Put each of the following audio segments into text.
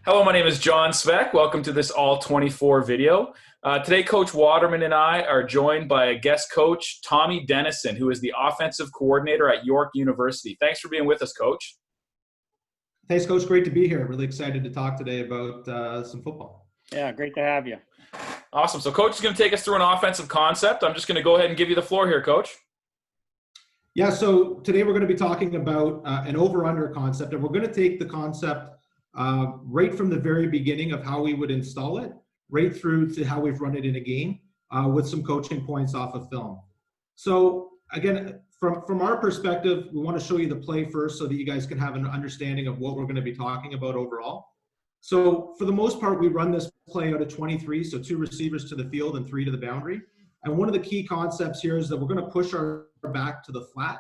Hello, my name is John Sveck. Welcome to this All 24 video. Today, Coach Waterman and I are joined by a guest coach, Tommy Denison, who is the offensive coordinator at York University. Thanks for being with us, Coach. Thanks, Coach. Great to be here. Really excited to talk today about some football. Yeah, great to have you. Awesome. So Coach is going to take us through an offensive concept. I'm just going to go ahead and give you the floor here, Coach. Yeah, so today we're going to be talking about an over-under concept, and we're going to take the concept right from the very beginning of how we would install it, right through to how we've run it in a game with some coaching points off of film. So again, from our perspective, we want to show you the play first so that you guys can have an understanding of what we're going to be talking about overall. So for the most part, we run this play out of 23, so 2 receivers to the field and 3 to the boundary. And one of the key concepts here is that we're going to push our back to the flat,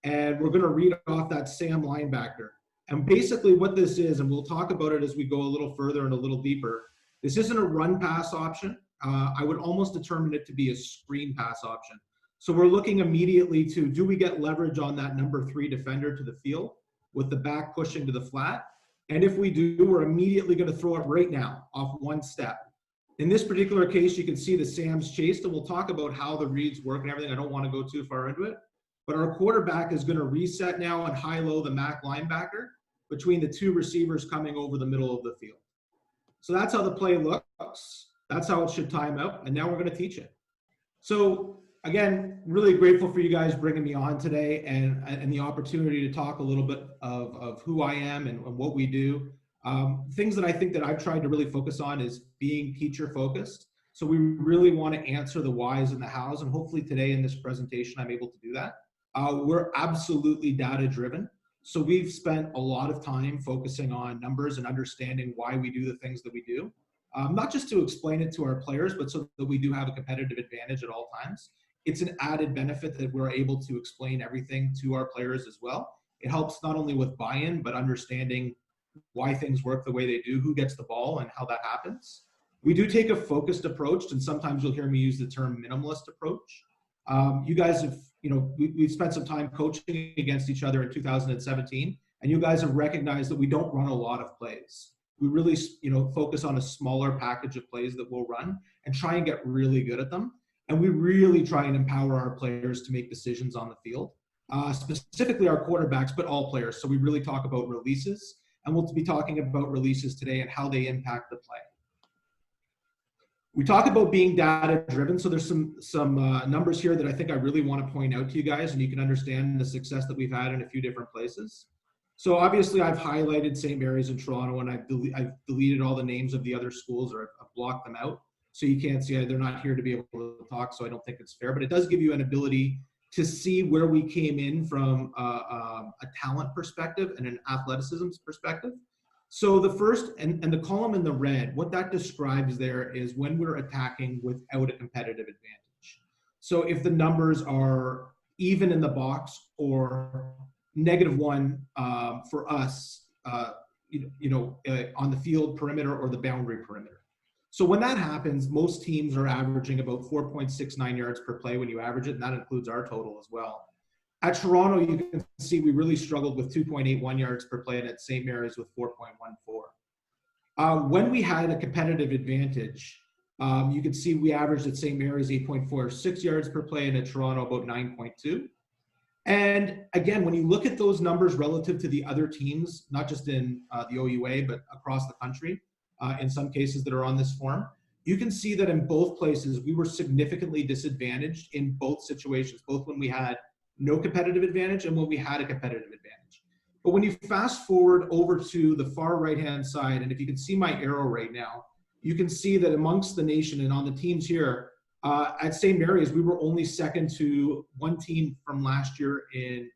and we're going to read off that Sam linebacker. And basically what this is, and we'll talk about it as we go a little further and a little deeper, this isn't a run pass option. I would almost determine it to be a screen pass option. So we're looking immediately to, do we get leverage on that number 3 defender to the field with the back pushing to the flat? And if we do, we're immediately going to throw it right now off one step. In this particular case, you can see the Sam's chased, and we'll talk about how the reads work and everything. I don't want to go too far into it. But our quarterback is going to reset now and high-low the MAC linebacker between the 2 receivers coming over the middle of the field. So that's how the play looks. That's how it should time out. And now we're going to teach it. So again, really grateful for you guys bringing me on today and the opportunity to talk a little bit of who I am and what we do. Things that I think that I've tried to really focus on is being teacher focused. So we really want to answer the whys and the hows. And hopefully today in this presentation, I'm able to do that. We're absolutely data driven. So we've spent a lot of time focusing on numbers and understanding why we do the things that we do. Not just to explain it to our players, but so that we do have a competitive advantage at all times. It's an added benefit that we're able to explain everything to our players as well. It helps not only with buy-in, but understanding why things work the way they do, who gets the ball, and how that happens. We do take a focused approach, and sometimes you'll hear me use the term minimalist approach. You guys have, we've spent some time coaching against each other in 2017, and you guys have recognized that we don't run a lot of plays. We really, focus on a smaller package of plays that we'll run and try and get really good at them. And we really try and empower our players to make decisions on the field, specifically our quarterbacks, but all players. So we really talk about releases, and we'll be talking about releases today and how they impact the play. We talk about being data driven. So there's some numbers here that I think I really want to point out to you guys, and you can understand the success that we've had in a few different places. So obviously I've highlighted St. Mary's in Toronto, and I've deleted all the names of the other schools, or I've blocked them out. So you can't see it. They're not here to be able to talk, so I don't think it's fair. But it does give you an ability to see where we came in from a talent perspective and an athleticism perspective. So the first, and the column in the red, what that describes there is when we're attacking without a competitive advantage. So if the numbers are even in the box or -1 for us, on the field perimeter or the boundary perimeter. So when that happens, most teams are averaging about 4.69 yards per play when you average it, and that includes our total as well. At Toronto, you can see we really struggled with 2.81 yards per play, and at St. Mary's with 4.14. When we had a competitive advantage, you can see we averaged at St. Mary's 8.46 yards per play, and at Toronto about 9.2. And again, when you look at those numbers relative to the other teams, not just in the OUA, but across the country, in some cases that are on this form, you can see that in both places, we were significantly disadvantaged in both situations, both when we had no competitive advantage and when we had a competitive advantage. But when you fast forward over to the far right-hand side, and if you can see my arrow right now, you can see that amongst the nation and on the teams here, at St. Mary's, we were only second to one team from last year in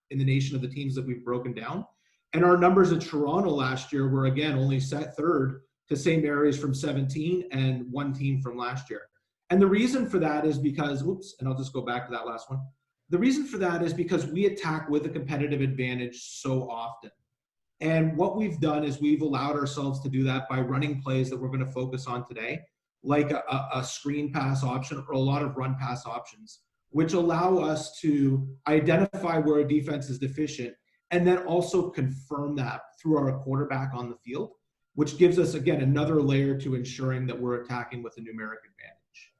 the nation of the teams that we've broken down. And our numbers at Toronto last year were, again, only set third to St. Mary's from 17 and one team from last year. And the reason for that is because, and I'll just go back to that last one. The reason for that is because we attack with a competitive advantage so often. And what we've done is we've allowed ourselves to do that by running plays that we're going to focus on today, like a screen pass option or a lot of run pass options, which allow us to identify where a defense is deficient and then also confirm that through our quarterback on the field. which gives us, again, another layer to ensuring that we're attacking with a numeric advantage.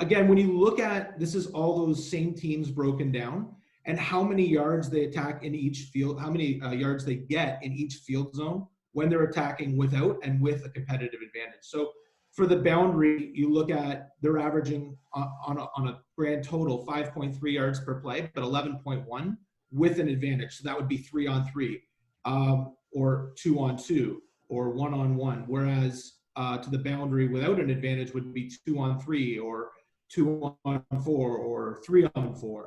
Again, when you look at, this is all those same teams broken down and how many yards they attack in each field, how many yards they get in each field zone when they're attacking without and with a competitive advantage. So for the boundary, you look at, they're averaging on a grand total 5.3 yards per play, but 11.1 with an advantage. So that would be 3-on-3, or 2-on-2, or 1-on-1. Whereas to the boundary without an advantage would be 2-on-3, or 2-on-4, or 3-on-4.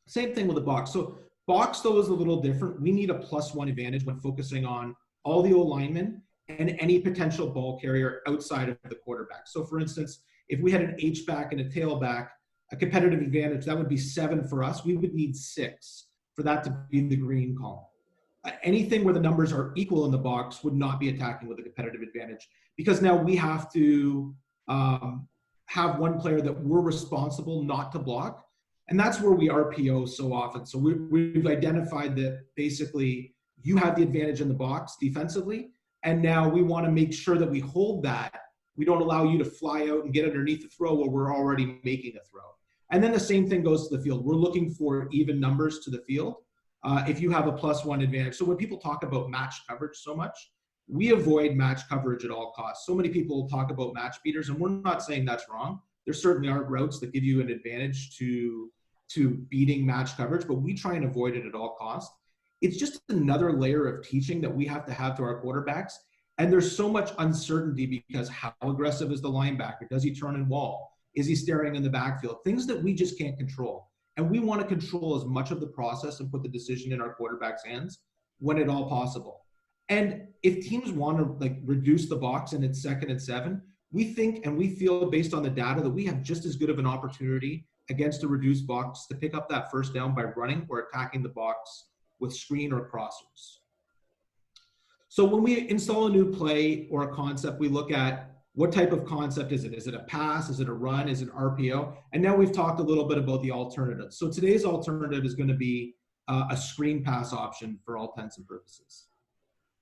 Same thing with the box. So box, though, is a little different. We need a +1 advantage when focusing on all the O-linemen and any potential ball carrier outside of the quarterback. So for instance, if we had an H-back and a tailback, a competitive advantage, that would be 7 for us. We would need 6 for that to be the green column. Anything where the numbers are equal in the box would not be attacking with a competitive advantage, because now we have to have one player that we're responsible not to block. And that's where we RPO so often. So we've identified that basically you have the advantage in the box defensively, and now we want to make sure that we hold that. We don't allow you to fly out and get underneath the throw where we're already making a throw. And then the same thing goes to the field. We're looking for even numbers to the field if you have a +1 advantage. So when people talk about match coverage so much, we avoid match coverage at all costs. So many people talk about match beaters, and we're not saying that's wrong. There certainly are routes that give you an advantage to beating match coverage, but we try and avoid it at all costs. It's just another layer of teaching that we have to our quarterbacks. And there's so much uncertainty because how aggressive is the linebacker? Does he turn and wall? Is he staring in the backfield? Things that we just can't control. And we want to control as much of the process and put the decision in our quarterback's hands when at all possible. And if teams want to reduce the box and it's 2nd and 7, we think and we feel based on the data that we have just as good of an opportunity against a reduced box to pick up that first down by running or attacking the box with screen or crossers. So when we install a new play or a concept, we look at what type of concept is it? Is it a pass? Is it a run? Is it RPO? And now we've talked a little bit about the alternatives. So today's alternative is going to be a screen pass option for all intents and purposes.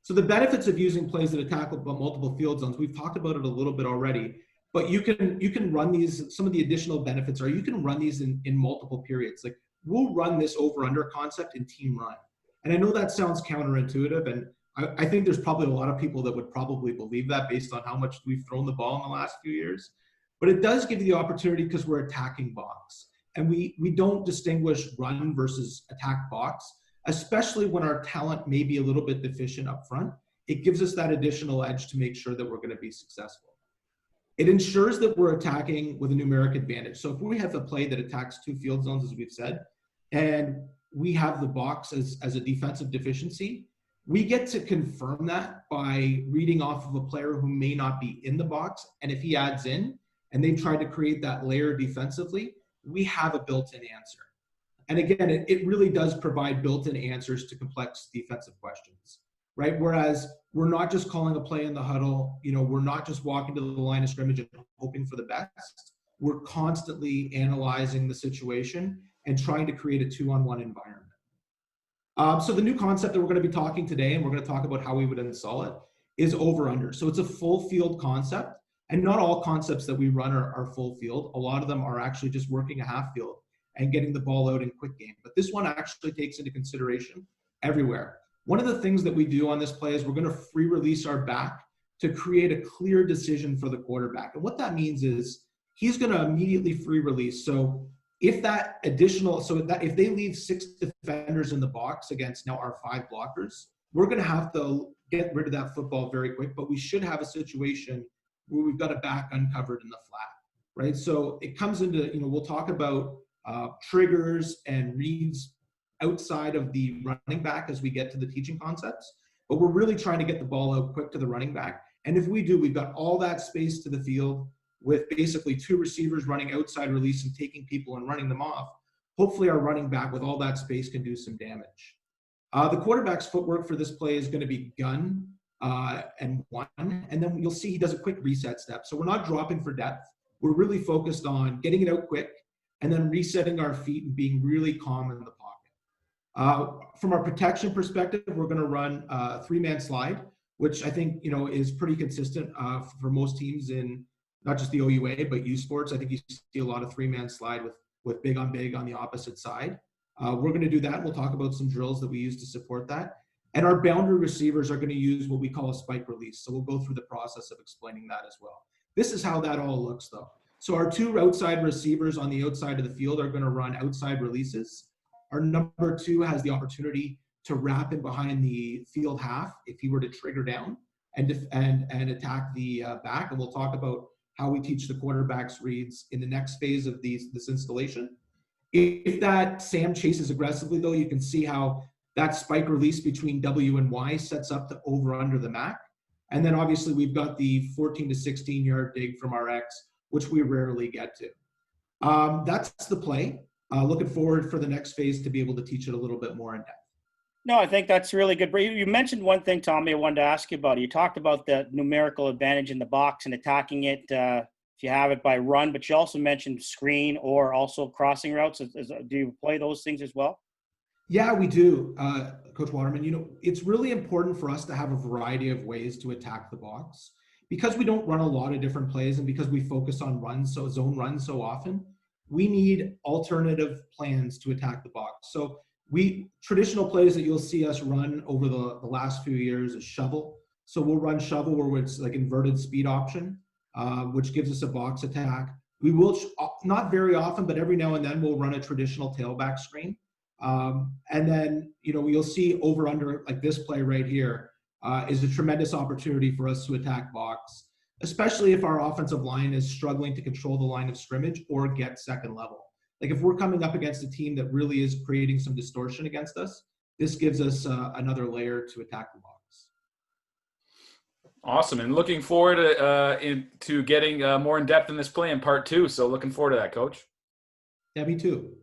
So the benefits of using plays that attack multiple field zones, we've talked about it a little bit already, but you can run these, some of the additional benefits are you can run these in multiple periods. Like we'll run this over-under concept in team run. And I know that sounds counterintuitive, and I think there's probably a lot of people that would probably believe that based on how much we've thrown the ball in the last few years. But it does give you the opportunity because we're attacking box. And we don't distinguish run versus attack box, especially when our talent may be a little bit deficient up front. It gives us that additional edge to make sure that we're going to be successful. It ensures that we're attacking with a numeric advantage. So if we have a play that attacks 2 field zones, as we've said, and we have the box as a defensive deficiency, we get to confirm that by reading off of a player who may not be in the box. And if he adds in and they try to create that layer defensively, we have a built-in answer. And again, it really does provide built-in answers to complex defensive questions, right? Whereas we're not just calling a play in the huddle, we're not just walking to the line of scrimmage and hoping for the best. We're constantly analyzing the situation and trying to create a 2-on-1 environment. So the new concept that we're going to be talking today, and we're going to talk about how we would install it, is over-under. So it's a full field concept, and not all concepts that we run are full field. A lot of them are actually just working a half field and getting the ball out in quick game. But this one actually takes into consideration everywhere. One of the things that we do on this play is we're going to free release our back to create a clear decision for the quarterback. And what that means is he's going to immediately free release. So if that additional, if they leave 6 defenders in the box against now our 5 blockers, we're going to have to get rid of that football very quick, but we should have a situation where we've got a back uncovered in the flat, right? So it comes into, we'll talk about triggers and reads outside of the running back as we get to the teaching concepts, but we're really trying to get the ball out quick to the running back. And if we do, we've got all that space to the field with basically 2 receivers running outside release and taking people and running them off. Hopefully our running back with all that space can do some damage. The quarterback's footwork for this play is going to be gun and 1, and then you'll see he does a quick reset step. So we're not dropping for depth. We're really focused on getting it out quick and then resetting our feet and being really calm in the pocket. From our protection perspective, we're going to run a 3-man slide which I think, is pretty consistent for most teams in not just the OUA, but U Sports. I think you see a lot of three-man slide with big on the opposite side. We're going to do that. We'll talk about some drills that we use to support that. And our boundary receivers are going to use what we call a spike release. So we'll go through the process of explaining that as well. This is how that all looks, though. So our two outside receivers on the outside of the field are going to run outside releases. Our number two has the opportunity to wrap in behind the field half if he were to trigger down and attack the back. And we'll talk about how we teach the quarterbacks reads in the next phase of this installation. If that Sam chases aggressively, though, you can see how that spike release between W and Y sets up the over under the MAC. And then obviously we've got the 14 to 16 yard dig from our X, which we rarely get to. That's the play. Looking forward for the next phase to be able to teach it a little bit more in depth. No, I think that's really good. You mentioned one thing, Tommy, I wanted to ask you about. You talked about the numerical advantage in the box and attacking it if you have it by run, but you also mentioned screen or also crossing routes. Do you play those things as well? Yeah, we do, Coach Waterman. It's really important for us to have a variety of ways to attack the box because we don't run a lot of different plays and because we focus on zone runs so often. We need alternative plans to attack the box. So traditional plays that you'll see us run over the last few years is shovel. So we'll run shovel where it's like inverted speed option, which gives us a box attack. We will, not very often, but every now and then we'll run a traditional tailback screen. And then, you'll see over under like this play right here is a tremendous opportunity for us to attack box, especially if our offensive line is struggling to control the line of scrimmage or get second level. Like if we're coming up against a team that really is creating some distortion against us, this gives us another layer to attack the box. Awesome. And looking forward to getting more in depth in this play in part 2. So looking forward to that, Coach. Yeah, me too.